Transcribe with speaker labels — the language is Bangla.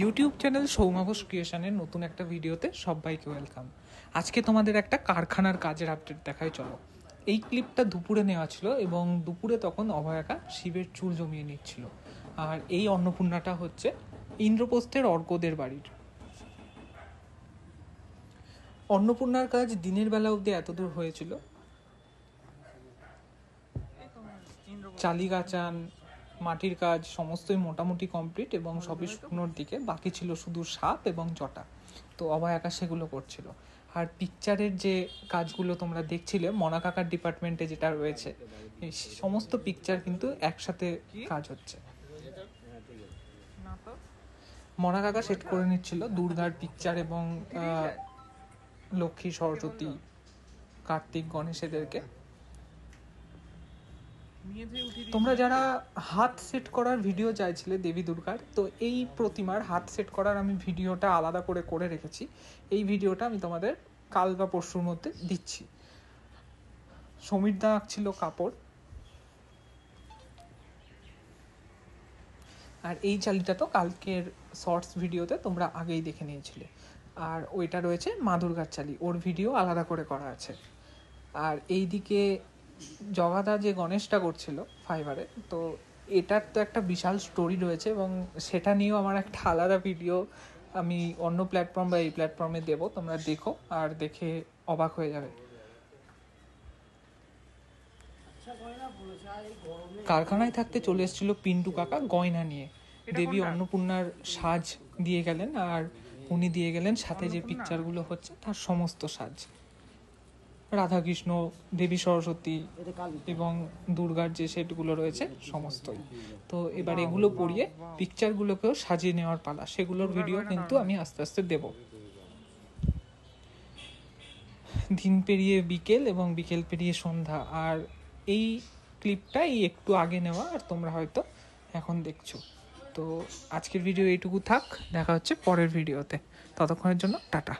Speaker 1: ইউটিউব চ্যানেল সৌমাঘোষ ক্রিয়েশনের নতুন একটা ভিডিওতে সবাইকে ওয়েলকাম। আজকে তোমাদের একটা কারখানার কাজের আপডেট দেখায়, চলো। এই ক্লিপটা দুপুরে নেওয়া ছিল এবং দুপুরে তখন অভয়াকা শিবের চুল জমিয়ে নিচ্ছিল। আর এই অন্নপূর্ণাটা হচ্ছে ইন্দ্রপ্রস্থের অর্কদের বাড়ির। অন্নপূর্ণার কাজ দিনের বেলা অবধি এতদূর হয়েছিল, চালি গাচান মাটির কাজ সমস্তই মোটামুটি কমপ্লিট এবং সবই শুকনোর দিকে, বাকি ছিল শুধু সাপ এবং জটা। তো অভয়াকা সেগুলো করছিল। আর পিকচারের যে কাজগুলো তোমরা দেখছিলে মনা কাকার ডিপার্টমেন্টে যেটা রয়েছে, এই সমস্ত পিকচার কিন্তু একসাথে কাজ হচ্ছে। মনা কাকা সেট করে নিচ্ছিল দুর্গার পিকচার এবং লক্ষ্মী, সরস্বতী, কার্তিক, গণেশ এদেরকে। তোমরা যারা হাত সেট করার ভিডিও চাইছিলে দেবী দুর্গার, তো এই প্রতিমার হাত সেট করার আমি ভিডিওটা আলাদা করে রেখেছি। এই ভিডিওটা আমি তোমাদের কাল বা পরশুর মধ্যে দিচ্ছি। সমীরদা আঁকছিল কাপড়, আর এই চালিটা তো কালকের শর্টস ভিডিওতে তোমরা আগেই দেখে নিয়েছিলে। আর ওইটা রয়েছে মা দুর্গার চালি, ওর ভিডিও আলাদা করে করা আছে। আর এইদিকে জগাদা যে গণেশটা করছিল ফাইবারে, তো এটার তো একটা বিশাল স্টোরি রয়েছে এবং সেটা নিয়েও আমার একটা আলাদা ভিডিও আমি অন্য প্ল্যাটফর্ম বা এই প্ল্যাটফর্মে দেবো, তোমরা দেখো আর দেখে অবাক হয়ে যাবে। কারখানায় থাকতে চলে এসেছিল পিন্টু কাকা গয়না নিয়ে। দেবী অন্নপূর্ণার সাজ দিয়ে গেলেন আর উনি দিয়ে গেলেন সাথে যে পিকচারগুলো হচ্ছে তার সমস্ত সাজ, রাধাকৃষ্ণ, দেবী সরস্বতী এবং দুর্গার যে সেটগুলো রয়েছে সমস্তই। তো এবার এগুলো পরিয়ে পিকচারগুলোকেও সাজিয়ে নেওয়ার পালা, সেগুলোর ভিডিও কিন্তু আমি আস্তে আস্তে দেব। দিন পেরিয়ে বিকেল এবং বিকেল পেরিয়ে সন্ধ্যা, আর এই ক্লিপটা এই একটু আগে নেওয়া, আর তোমরা হয়তো এখন দেখছো। তো আজকের ভিডিও এইটুকু থাক, দেখা হচ্ছে পরের ভিডিওতে। ততক্ষণের জন্য টাটা।